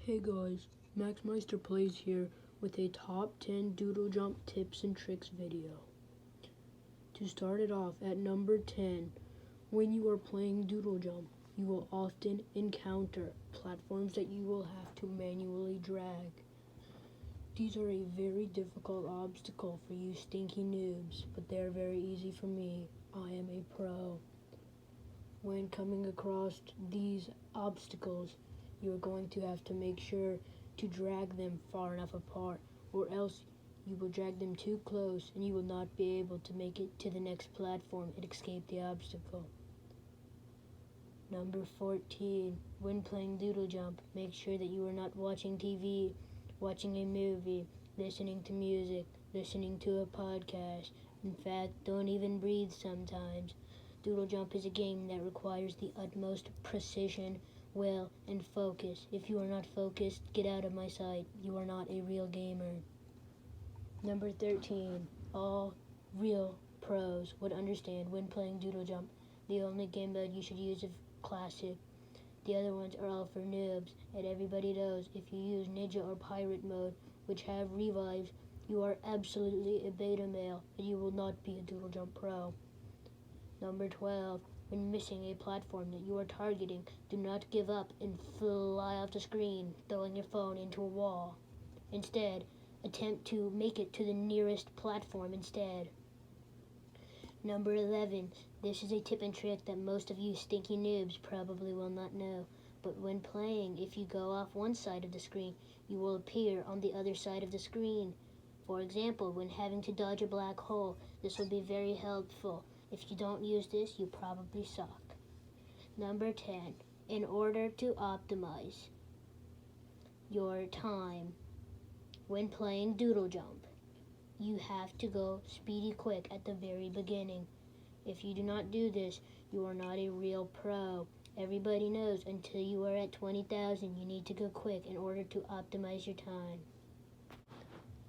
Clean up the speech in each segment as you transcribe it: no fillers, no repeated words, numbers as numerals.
Hey guys, Max Meister Plays here with a top 10 doodle jump tips and tricks video. To start it off at number 10, when you are playing doodle jump, you will often encounter platforms that you will have to manually drag. These are a very difficult obstacle for you stinky noobs, but they're very easy for me. I am a pro. When coming across these obstacles, you're going to have to make sure to drag them far enough apart, or else you will drag them too close and you will not be able to make it to the next platform and escape the obstacle. Number 14, when playing doodle jump, make sure that you are not watching TV, watching a movie, listening to music, listening to a podcast. In fact, don't even breathe sometimes. Doodle jump is a game that requires the utmost precision, will, and focus. If you are not focused, get out of my sight. You are not a real gamer. Number 13. All real pros would understand when playing doodle jump. The only game mode you should use is classic. The other ones are all for noobs, and everybody knows if you use ninja or pirate mode, which have revives, you are absolutely a beta male, and you will not be a doodle jump pro. Number 12. When missing a platform that you are targeting, do not give up and fly off the screen, throwing your phone into a wall. Instead, attempt to make it to the nearest platform instead. Number 11. This is a tip and trick that most of you stinky noobs probably will not know. But when playing, if you go off one side of the screen, you will appear on the other side of the screen. For example, when having to dodge a black hole, this will be very helpful. If you don't use this, you probably suck. Number 10. In order to optimize your time when playing doodle jump, you have to go speedy quick at the very beginning. If you do not do this, you are not a real pro. Everybody knows until you are at 20,000, you need to go quick in order to optimize your time.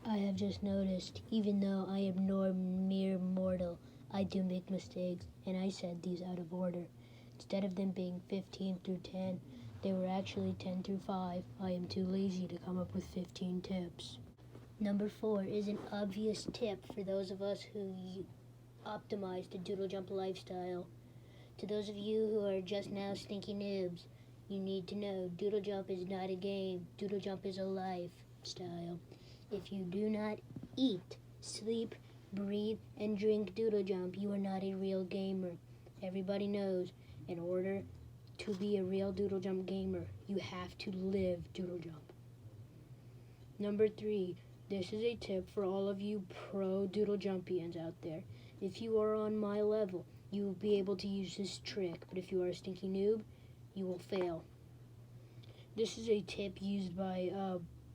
I have just noticed, even though I am no mere mortal, I do make mistakes, and I said these out of order. Instead of them being 15 through 10, they were actually 10 through 5. I am too lazy to come up with 15 tips. Number 4 is an obvious tip for those of us who optimize the doodle jump lifestyle. To those of you who are just now stinky noobs, you need to know doodle jump is not a game. Doodle jump is a lifestyle. If you do not eat, sleep, breathe, and drink doodle jump, you are not a real gamer. Everybody knows, in order to be a real doodle jump gamer, you have to live doodle jump. Number 3, this is a tip for all of you pro doodle jumpians out there. If you are on my level, you will be able to use this trick, but if you are a stinky noob, you will fail. This is a tip used by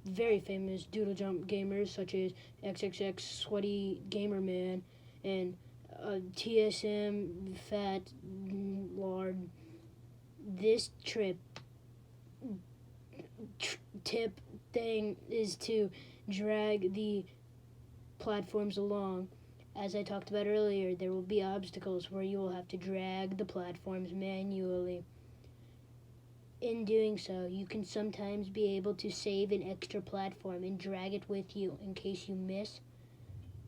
very famous doodle jump gamers such as XXX Sweaty Gamer Man and TSM Fat Lord. This tip thing is to drag the platforms along. As I talked about earlier, there will be obstacles where you will have to drag the platforms manually. In doing so, you can sometimes be able to save an extra platform and drag it with you in case you miss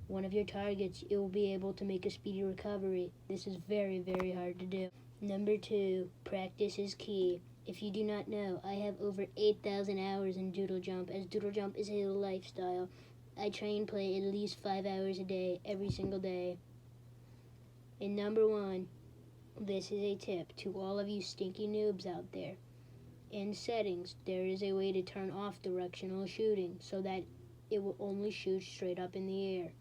one of your targets. It will be able to make a speedy recovery. This is very, very hard to do. Number 2, practice is key. If you do not know, I have over 8,000 hours in doodle jump, as doodle jump is a lifestyle. I try and play at least 5 hours a day, every single day. And number 1, this is a tip to all of you stinky noobs out there. In settings, there is a way to turn off directional shooting so that it will only shoot straight up in the air.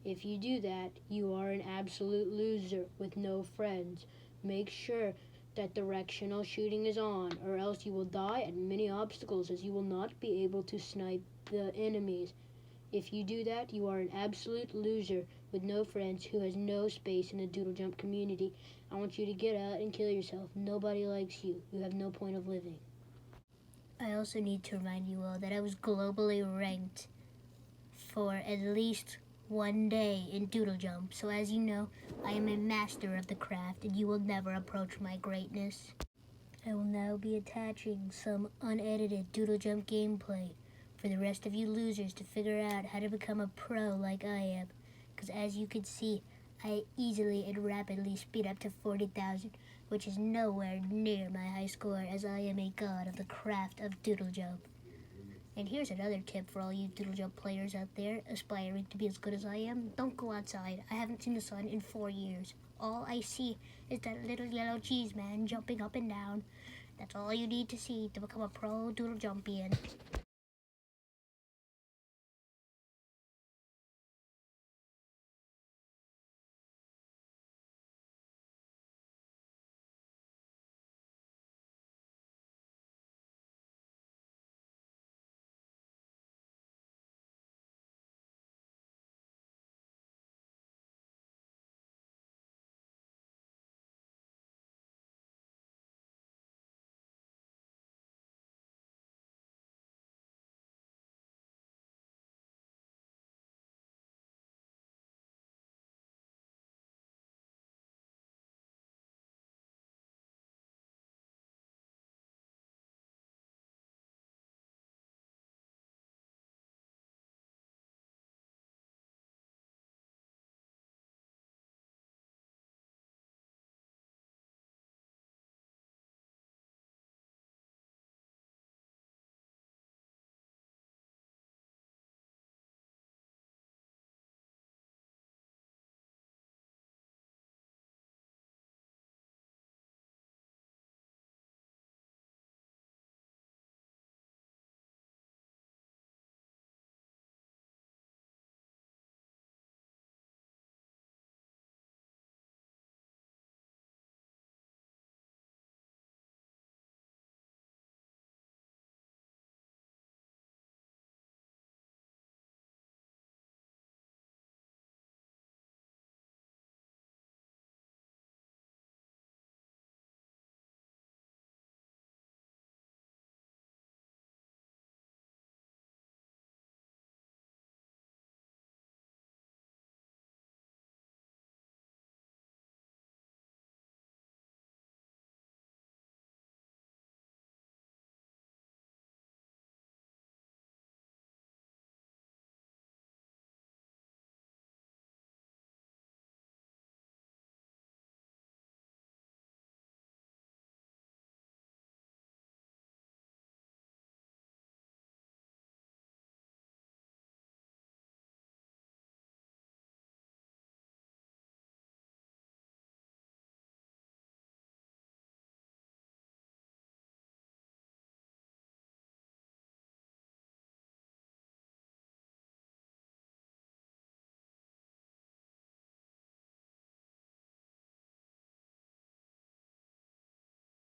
If you do that, you are an absolute loser with no friends. Make sure that directional shooting is on, or else you will die at many obstacles, as you will not be able to snipe the enemies. If you do that, you are an absolute loser with no friends who has no space in the doodle jump community. I want you to get out and kill yourself. Nobody likes you. You have no point of living. I also need to remind you all that I was globally ranked for at least one day in doodle jump. So as you know, I am a master of the craft and you will never approach my greatness. I will now be attaching some unedited Doodle Jump gameplay for the rest of you losers to figure out how to become a pro like I am. Because as you can see, I easily and rapidly speed up to 40,000, which is nowhere near my high score, as I am a god of the craft of Doodle Jump. And here's another tip for all you Doodle Jump players out there aspiring to be as good as I am. Don't go outside. I haven't seen the sun in 4 years. All I see is that little yellow cheese man jumping up and down. That's all you need to see to become a pro Doodle Jumpian.